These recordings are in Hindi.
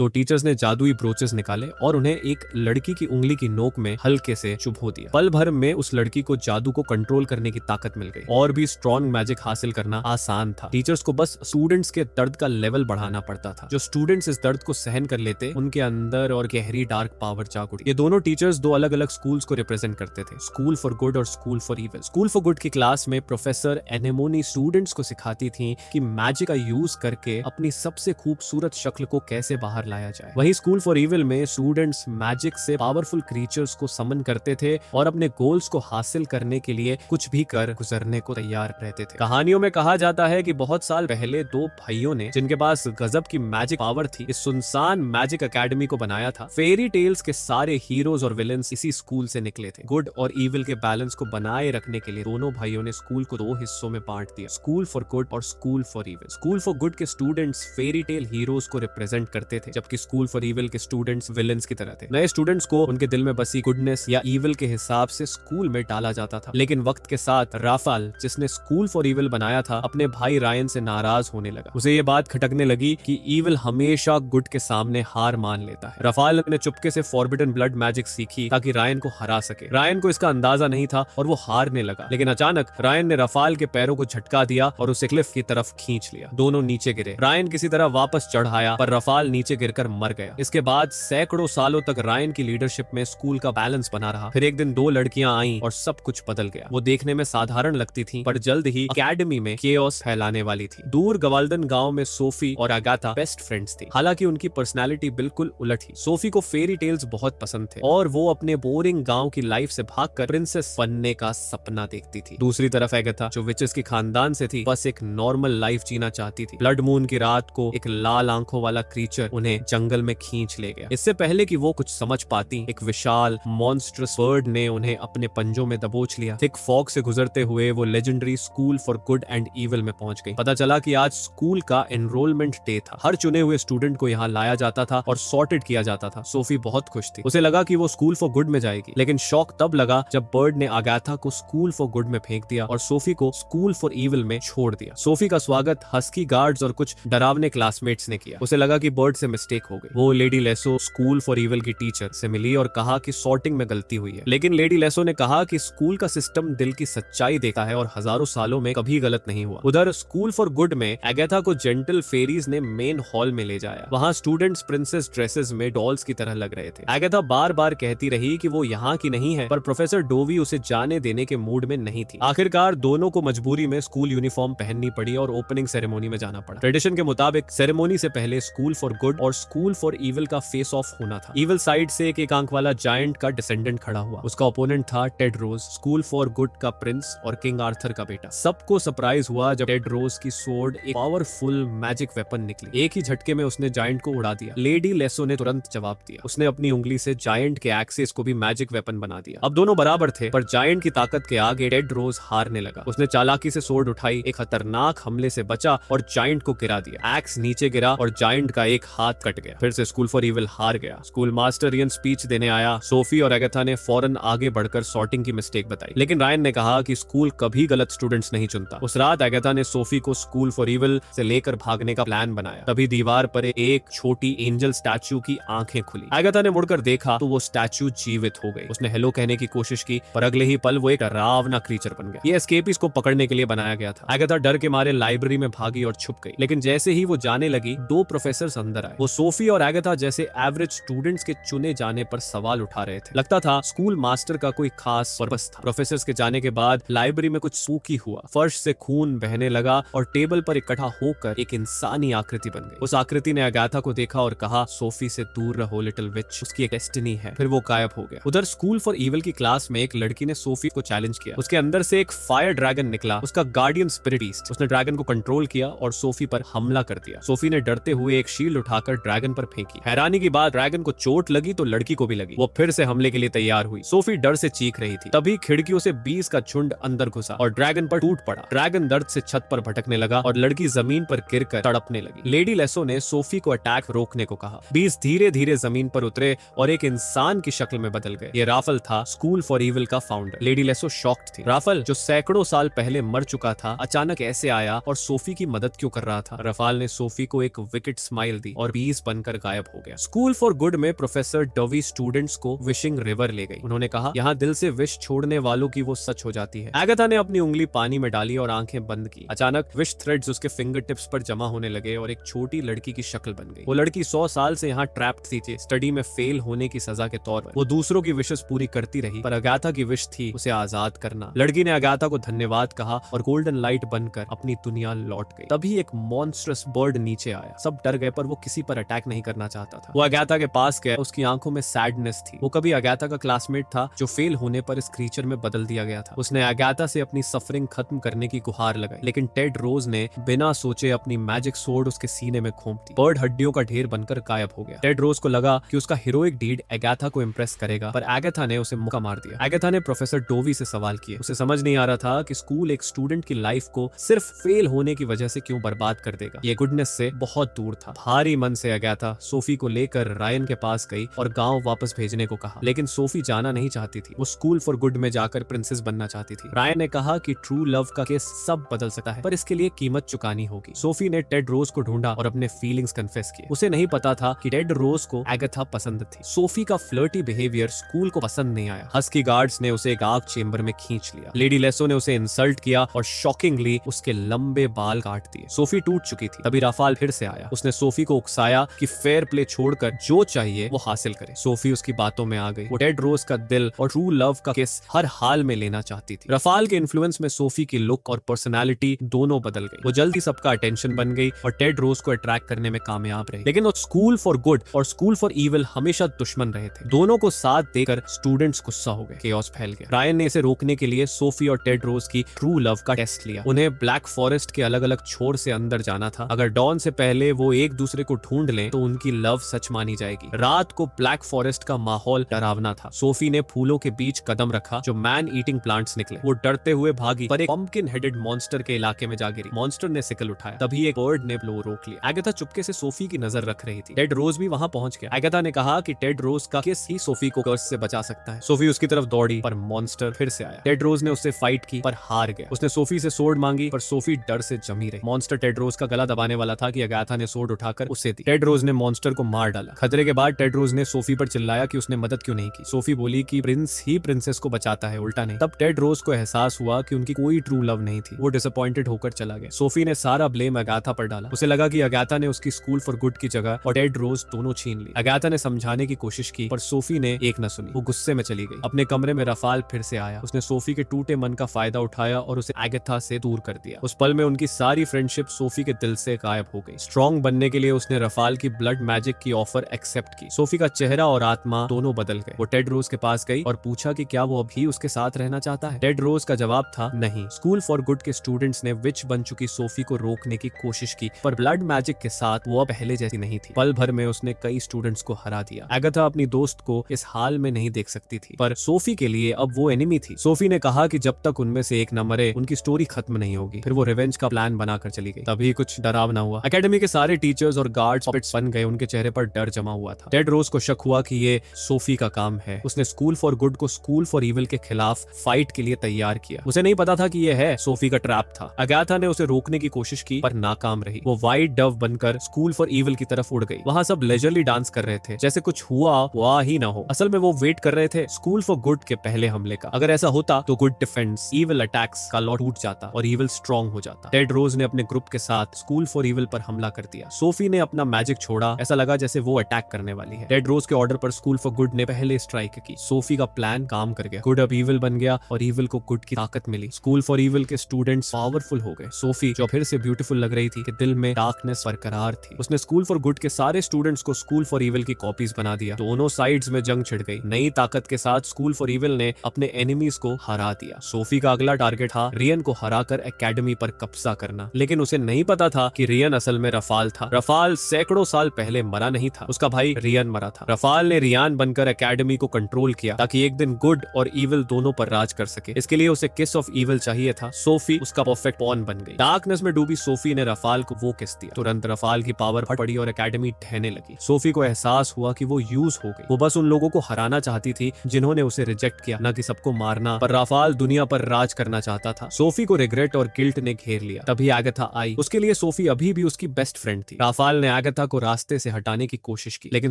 तो टीचर्स ने जादुई ब्रोचेस निकाले और उन्हें एक लड़की की उंगली की नोक में हल्के से चुभो दिया। पल भर में उस लड़की को जादू को कंट्रोल करने की ताकत मिल गई। और भी स्ट्रॉन्ग मैजिक हासिल करना आसान था। टीचर्स को बस स्टूडेंट्स के दर्द का लेवल बढ़ाना पड़ता था। जो स्टूडेंट्स इस दर्द को सहन कर लेते, उनके अंदर और गहरी डार्क पावर जाग उठी। ये दोनों टीचर्स दो अलग अलग स्कूल्स को रिप्रेजेंट करते थे, स्कूल फॉर गुड और school for evil. School for good की क्लास में प्रोफेसर एनेमोनी स्टूडेंट्स को सिखाती थी कि मैजिक का यूज करके अपनी सबसे खूबसूरत शक्ल को कैसे बाहर लाया जाए। वही स्कूल फॉर इविल में स्टूडेंट्स मैजिक से पावरफुल क्रीचर्स को समन करते थे और अपने गोल्स को हासिल करने के लिए कुछ भी कर गुजरने को तैयार रहते थे। कहानियों में कहा जाता है कि बहुत साल पहले दो भाइयों ने, जिनके पास गजब की मैजिक पावर थी, इस सुनसान मैजिक एकेडमी को बनाया था। फेरी टेल्स के सारे हीरोज और विलेंस इसी स्कूल से निकले थे। गुड और इविल के बैलेंस को बनाए रखने के लिए दोनों भाइयों ने स्कूल को दो हिस्सों में बांट दिया, स्कूल फॉर गुड और school for evil. School for good के स्टूडेंट्स फेरी टेल हीरोज को रिप्रेजेंट करते थे, जबकि स्कूल फॉर इविल के स्टूडेंट्स विलेंस की तरह थे। नए स्टूडेंट्स को उनके दिल में बसी गुडनेस या इविल के हिसाब से स्कूल में डाला जाता था। लेकिन वक्त के साथ राफाल, जिसने स्कूल फॉर इविल बनाया था, अपने भाई रायन से नाराज होने लगा। उसे ये बात खटकने लगी कि इविल हमेशा गुड के सामने हार मान लेता है। राफाल ने चुपके से फॉरबिडन ब्लड मैजिक सीखी ताकि रायन को हरा सके। रायन को इसका अंदाजा नहीं था और वो हारने लगा। लेकिन अचानक रायन ने राफाल के पैरों को झटका दिया और उसे क्लिफ की तरफ खींच लिया। दोनों नीचे गिरे। रायन किसी तरह वापस चढ़ आया, पर राफाल नीचे गिरकर मर गया। इसके बाद सैकड़ों सालों तक रायन की लीडरशिप में स्कूल का बैलेंस बना रहा। फिर एक दिन दो लड़कियां आईं और सब कुछ बदल गया। वो देखने में साधारण लगती थी, पर जल्द ही एकेडमी में केओस फैलाने वाली थी। दूर गवाल्डन गांव में सोफी और अगाथा बेस्ट फ्रेंड्स थी। हालांकि उनकी पर्सनालिटी बिल्कुल उलट थी। सोफी को फेरी टेल्स बहुत पसंद थे और वो अपने बोरिंग गांव की लाइफ से भागकर प्रिंसेस बनने का सपना देखती थी। दूसरी तरफ अगाथा, जो विचेस की खानदान से थी, बस एक नॉर्मल लाइफ जीना चाहती थी। ब्लड मून की रात को एक लाल आंखों वाला क्रीचर उन्हें जंगल में खींच ले गया। इससे पहले कि वो कुछ समझ पाती, एक विशाल मॉन्स्ट्रस बर्ड ने उन्हें अपने पंजों में दबोच लिया। थिक फॉग से गुजरते हुए वो legendary school for good and evil में पहुंच गई। पता चला कि आज स्कूल का एनरोलमेंट डे था। हर चुने हुए स्टूडेंट को यहाँ लाया जाता था और सॉर्टेड किया जाता था। सोफी बहुत खुश थी। उसे लगा कि वो स्कूल फॉर गुड में जाएगी, लेकिन शौक तब लगा जब बर्ड ने अगाथा को स्कूल फॉर गुड में फेंक दिया और सोफी को स्कूल फॉर इविल में छोड़ दिया। सोफी का स्वागत हस्की गार्ड्स और कुछ डरावने क्लासमेट्स ने किया। उसे लगा कि बर्ड से मिस्टेक हो गई। वो lady lasso, school for evil की टीचर, से मिली और कहा कि सॉर्टिंग में गलती हुई है। लेकिन लेडी लेसो ने कहा कि स्कूल का सिस्टम दिल की सच्चाई देखता है और हजारों सालों में कभी गलत नहीं हुआ। उधर स्कूल फॉर गुड में अगाथा को जेंटल फेरीज ने मेन हॉल में ले जाया। वहां स्टूडेंट्स प्रिंसेस ड्रेसेस में डॉल्स की तरह लग रहे थे। अगाथा बार बार कहती रही कि वो यहाँ की नहीं है, पर प्रोफेसर डोवी उसे जाने देने के मूड में नहीं थी। आखिरकार दोनों को मजबूरी में स्कूल यूनिफॉर्म पहननी पड़ी और ओपनिंग सेरेमोनी में जाना पड़ा। ट्रेडिशन के मुताबिक सेरेमोनी से पहले स्कूल फॉर गुड और स्कूल फॉर इविल का फेस ऑफ होना था। इविल साइड से एक आंख वाला जायंट का डिसेंडेंट खड़ा हुआ। उसका ओपोनेंट था Ted Rose, school for good का प्रिंस और किंग आर्थर का बेटा। सबको सरप्राइज हुआ जब टेड रोज की स्वॉर्ड एक पावरफुल मैजिक वेपन निकली। एक ही झटके में उसने जायंट को उड़ा दिया। लेडी लेसो ने तुरंत जवाब दिया। उसने अपनी उंगली से जायंट के एक्सिस को भी मैजिक वेपन बना दिया। अब दोनों बराबर थे, पर जायंट की ताकत के आगे टेड रोज हारने लगा। उसने चालाकी से स्वॉर्ड उठाई, एक खतरनाक हमले से बचा और जायंट को गिरा दिया। एक्स नीचे गिरा और जायंट का एक हाथ कट गया। फिर से स्कूल फॉर इविल हार गया। स्कूल मास्टर इयन स्पीच देने आया। सोफी और अगाथा ने फौरन आगे बढ़कर सॉर्टिंग की मिस्टेक बताई, लेकिन रायन ने कहा कि स्कूल कभी गलत स्टूडेंट्स नहीं चुनता। उस रात अगाथा ने सोफी को स्कूल फॉर इविल से लेकर भागने का प्लान बनाया। तभी दीवार पर एक छोटी एंजल स्टैचू की आंखें खुली। अगाथा ने मुड़कर देखा तो वो स्टैचू जीवित हो गई। उसने हेलो कहने की कोशिश की, पर अगले ही पल वो एक डरावना क्रीचर बन गया। ये एस्केपीज को पकड़ने के लिए बनाया गया था। अगाथा डर के मारे लाइब्रेरी में भागी और छुप गई। लेकिन जैसे ही वो जाने लगी, दो प्रोफेसर अंदर आए। वो सोफी और अगाथा जैसे एवरेज स्टूडेंट्स के चुने जाने पर सवाल उठा रहे थे। लगता था स्कूल मास्टर का कोई खास पर्पस था। प्रोफेसर्स के जाने के बाद लाइब्रेरी में कुछ सूखी हुआ, फर्श से खून बहने लगा और टेबल पर इकट्ठा होकर एक इंसानी आकृति बन गई। उस आकृति ने अगाथा को देखा और कहा, सोफी से दूर रहो लिटिल विच, उसकी एक डेस्टिनी है। फिर वो गायब हो गया। उधर स्कूल फॉर इविल की क्लास में एक लड़की ने सोफी को चैलेंज किया। उसके अंदर से एक फायर ड्रैगन निकला, उसका गार्डियन स्पिरिट बीस्ट। उसने ड्रैगन को कंट्रोल किया और सोफी पर हमला कर दिया। सोफी ने डरते हुए एक शील्ड उठाकर ड्रैगन पर फेंकी। हैरानी की बात, ड्रैगन को चोट लगी तो लड़की को भी लगी। वो फिर से हमले के लिए तैयार हुई। सोफी डर से चीख रही थी। तभी खिड़कियों से 20 का झुंड अंदर घुसा और ड्रैगन पर टूट पड़ा। ड्रैगन दर्द से छत पर भटकने लगा और लड़की जमीन पर गिरकर तड़पने लगी। लेडी लेसो ने सोफी को अटैक रोकने को कहा। 20 धीरे धीरे जमीन पर उतरे और एक इंसान की शक्ल में बदल गए। ये राफल था, स्कूल फॉर इविल का फाउंडर। लेडी लेसो शॉक्ड थी। राफल, जो सैकड़ों साल पहले मर चुका था, अचानक ऐसे आया और सोफी की मदद क्यों कर रहा था? राफाल ने सोफी को एक विकेट स्माइल दी और 20 पीस बनकर गायब हो गया। स्कूल फॉर गुड में प्रोफेसर डवी स्टूडेंट्स को विशिंग रिवर ले गई। उन्होंने कहा, यहाँ दिल से विश छोड़ने वालों की वो सच हो जाती है। एगाथा ने अपनी उंगली पानी में डाली और आंखें बंद की। अचानक विश थ्रेड्स उसके फिंगर टिप्स पर जमा होने लगे और एक छोटी लड़की की शक्ल बन गई। वो लड़की 100 साल से यहाँ ट्रैप्ड थी, स्टडी में फेल होने की सजा के तौर पर। वो दूसरों की विशेस पूरी करती रही, पर अगाथा की विश थी उसे आजाद करना। लड़की ने अगाथा को धन्यवाद कहा और गोल्डन लाइट बनकर अपनी दुनिया लौट गई। तभी एक मॉन्स्ट्रस बर्ड नीचे आया। सब डर गए, पर वो किसी पर अटैक नहीं करना चाहता था। वो अगाथा के पास गया। उसकी आंखों में सैडनेस थी। वो कभी अगाथा का क्लासमेट था जो फेल होने पर इस क्रीचर में बदल दिया गया था। उसने अगाथा से अपनी सफरिंग खत्म करने की गुहार लगाई, लेकिन टेड रोज ने बिना सोचे अपनी मैजिक सोर्ड उसके सीने में घोंप दी। बर्ड हड्डियों का ढेर बनकर गायब हो गया। टेड रोज को लगा कि उसका हीरोइक डीड अगाथा को इंप्रेस करेगा, पर अगाथा ने उसे मुक्का मार दिया। अगाथा ने प्रोफेसर डोवी से सवाल किए। उसे समझ नहीं आ रहा था कि स्कूल एक स्टूडेंट की लाइफ को सिर्फ फेल होने की वजह से क्यों बर्बाद कर देगा। ये गुडनेस से बहुत दूर था। भारी मन से अगाथा सोफी को लेकर रायन के पास गई और गांव वापस भेजने को कहा, लेकिन सोफी जाना नहीं चाहती थी। वो स्कूल फॉर गुड में जाकर प्रिंसेस बनना चाहती थी। रायन ने कहा कि ट्रू लव का केस सब बदल सकता है, पर इसके लिए कीमत चुकानी होगी। सोफी ने टेड रोज को ढूंढा और अपने फीलिंग्स कन्फेस किए। उसे नहीं पता था कि टेड रोज को अगाथा पसंद थी। सोफी का फ्लर्टी बिहेवियर स्कूल को पसंद नहीं आया। हस्की गार्ड्स ने उसे एक आग चेंबर में खींच लिया। लेडी लेसो ने उसे इंसल्ट किया और शॉकिंगली उसके लंबे बाल काट दिए। सोफी टूट चुकी थी। तभी राफाल फिर से आया। उसने सोफी को उकसाया कि फेयर प्ले छोड़कर जो चाहिए वो हासिल करे। सोफी उसकी बातों में आ गई। वो टेड रोज का दिल और ट्रू लव का किस हर हाल में लेना चाहती थी। राफाल के इन्फ्लुएंस में सोफी की लुक और पर्सनालिटी दोनों बदल गई। वो जल्दी सबका अटेंशन बन गई और टेड रोज को अट्रैक्ट करने में कामयाब रही। लेकिन वो स्कूल फॉर गुड और स्कूल फॉर इविल हमेशा दुश्मन रहे थे। दोनों को साथ देकर स्टूडेंट्स गुस्सा हो गए। केओस फैल गया। रायन ने इसे रोकने के लिए सोफी और टेड रोज की ट्रू लव का टेस्ट लिया। उन्हें ब्लैक फॉरेस्ट के अलग अलग छोर से अंदर जाना था। अगर डॉन से पहले वो एक दूसरे को ढूंढ लें तो उनकी लव सच मानी जाएगी। रात को ब्लैक फॉरेस्ट का माहौल डरावना था। सोफी ने फूलों के बीच कदम रखा जो मैन ईटिंग प्लांट्स निकले। वो डरते हुए भागी, पर एक पंपकिन हेडेड मॉन्स्टर के इलाके में जा गिरी। मॉन्स्टर ने सिकल उठाया। तभी एक बर्ड ने ब्लो रोक लिया। अगाथा चुपके से सोफी की नजर रख रही थी। टेड रोज भी वहां पहुंच गया। अगाथा ने कहा कि टेड रोज का किस ही सोफी को कर्स से बचा सकता है। सोफी उसकी तरफ दौड़ी, पर मॉन्स्टर फिर से आया। टेड रोज ने उससे फाइट की, पर हार गया। उसने सोफी से सोर्ड मांगी, पर सोफी डर से जमी रही। मॉन्स्टर टेड रोज का गला दबाने वाला था कि अगाथा ने सोर्ड उठाकर उसे दी। टेड रोज ने मॉन्स्टर को मार डाला। खतरे के बाद टेड रोज ने सोफी पर चिल्लाया कि उसने मदद क्यों नहीं की। सोफी बोली कि प्रिंस ही प्रिंसेस को बचाता है, उल्टा नहीं। तब टेड रोज को एहसास हुआ कि उनकी कोई ट्रू लव नहीं थी। वो डिसअपॉइंटेड होकर चला गया। सोफी ने सारा ब्लेम अगाथा पर डाला। उसे लगा कि अगाथा ने उसकी स्कूल फॉर गुड की जगह और टेड रोज दोनों छीन ली। अगाथा ने समझाने की कोशिश की, पर सोफी ने एक न सुनी। वो गुस्से में चली गई। अपने कमरे में राफाल फिर से आया। उसने सोफी के टूटे मन का फायदा उठाया और उसे अगाथा से दूर कर दिया। उस पल में उनकी सारी फ्रेंडशिप सोफी के दिल से गायब हो गई। स्ट्रॉन्ग बनने के लिए उसने राफाल की ब्लड मैजिक की ऑफर एक्सेप्ट की। सोफी का चेहरा और आत्मा दोनों बदल गए। वो टेड रोज के पास गई और पूछा कि क्या वो अभी उसके साथ रहना चाहता है। टेड रोज का जवाब था नहीं। स्कूल फॉर गुड के स्टूडेंट्स ने विच बन चुकी सोफी को रोकने की कोशिश की, पर ब्लड मैजिक के साथ वो पहले जैसी नहीं थी। पल भर में उसने कई स्टूडेंट्स को हरा दिया। अगाथा अपनी दोस्त को इस हाल में नहीं देख सकती थी, पर सोफी के लिए अब वो एनिमी थी। सोफी ने कहा कि जब तक उनमें से एक न मरे उनकी स्टोरी खत्म नहीं होगी। फिर वो रिवेंज का प्लान बनाकर चली गई। तभी कुछ डरावना हुआ। एकेडमी के सारे टीचर्स और गार्ड्स पपेट्स बन गए। उनके चेहरे पर डर जमा हुआ था। टेड रोज को शक हुआ कि ये सोफी का काम है। उसने स्कूल फॉर गुड को स्कूल फॉर इविल के खिलाफ फाइट के लिए तैयार किया। उसे नहीं पता था कि यह है सोफी का ट्रैप था। अगाथा ने उसे रोकने की कोशिश की, पर नाकाम रही। वो व्हाइट डव बनकर स्कूल फॉर इविल की तरफ उड़ गई। वहां सब लेजरली डांस कर रहे थे, जैसे कुछ हुआ ही ना हो। असल में वो वेट कर रहे थे स्कूल फॉर गुड के पहले हमले का। अगर ऐसा होता तो गुड डिफेंस इविल अटैक्स का लॉ टूट जाता और इविल स्ट्रॉन्ग हो जाता। टेड रोज ने अपने ग्रुप के साथ स्कूल फॉर इविल पर हमला कर दिया। सोफी ने अपना मैजिक छोड़ा। ऐसा लगा जैसे वो अटैक करने वाली है। टेड रोज के ऑर्डर पर स्कूल फॉर गुड ने पहले स्ट्राइक की। सोफी का प्लान काम कर गया। गुड अब इविल बन गया और इविल को गुड की ताकत मिली। स्कूल फॉर इविल के स्टूडेंट्स पावरफुल हो गए। सोफी जो फिर से ब्यूटीफुल लग रही थी कि दिल में डार्कनेस बरकरार थी। उसने स्कूल फॉर गुड के सारे स्टूडेंट्स को स्कूल फॉर इविल की कॉपीज बना दिया। दोनों साइड्स में जंग छिड़ गई। नई ताकत के साथ स्कूल फॉर इविल ने अपने एनिमीज को हरा दिया। सोफी का अगला टारगेट था रियन को हराकर एकेडमी पर कब्जा करना, लेकिन उसे नहीं पता था कि रियन असल में रफाल था। रफाल सैकड़ों साल पहले मरा नहीं था, उसका भाई रियन मरा था। रफाल ने रियान बनकर एकेडमी को कंट्रोल किया ताकि एक दिन गुड और इविल दोनों पर राज कर सके। इसके लिए उसे किस ऑफ इविल चाहिए था। सोफी उसका परफेक्ट पॉन बन गई। डार्कनेस में डूबी सोफी ने रफाल को वो किस दिया। तुरंत रफाल की पावर फट पड़ी और एकेडमी ढहने लगी। सोफी को एहसास हुआ कि वो यूज हो गई। वो बस उन लोगों को हराना चाहती थी जिन्होंने उसे रिजेक्ट किया, न कि सबको मारना। पर रफाल दुनिया पर राज करना चाहता था। सोफी को रिग्रेट और गिल्ट ने घेर लिया। तभी अगाथा आई। उसके लिए सोफी अभी भी उसकी बेस्ट फ्रेंड थी। रफाल ने एगाथा को रास्ते से हटाने की कोशिश की, लेकिन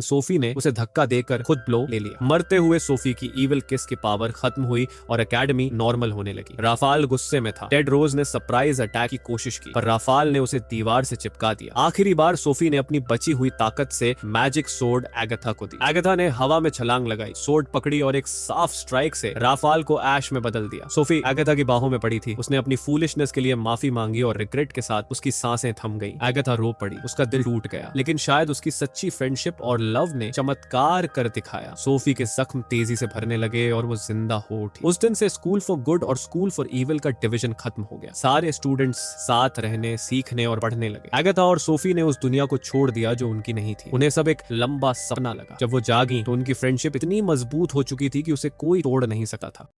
सोफी ने उसे धक्का देकर खुद ब्लो ले लिया। मरते हुए सोफी की इविल किस की पावर खत्म हुई और एकेडमी नॉर्मल होने लगी। राफाल गुस्से में था। टेड रोज ने सरप्राइज अटैक की कोशिश की, पर राफाल ने उसे दीवार से चिपका दिया। आखिरी बार सोफी ने अपनी बची हुई ताकत से मैजिक सोर्ड एगाथा को दी। एगाथा ने हवा में छलांग लगाई, सोर्ड पकड़ी और एक साफ स्ट्राइक से राफाल को ऐश में बदल दिया। सोफी एगाथा की बाहों में पड़ी थी। उसने अपनी फूलिशनेस के लिए माफी मांगी और रिग्रेट के साथ उसकी सांसें थम गई। एगाथा रो पड़ी, उसका दिल टूट गया, लेकिन शायद उसकी सच्ची फ्रेंडशिप और लव ने चमत्कार कर दिखाया। सोफी के जख्म तेजी से भरने लगे और वो जिंदा हो उठी। उस दिन से स्कूल फॉर गुड और स्कूल फॉर इविल का डिवीजन खत्म हो गया। सारे स्टूडेंट्स साथ रहने, सीखने और पढ़ने लगे। एगाथा और सोफी ने उस दुनिया को छोड़ दिया जो उनकी नहीं थी। उन्हें सब एक लंबा सपना लगा। जब वो जागी तो उनकी फ्रेंडशिप इतनी मजबूत हो चुकी थी कि उसे कोई तोड़ नहीं सकता था।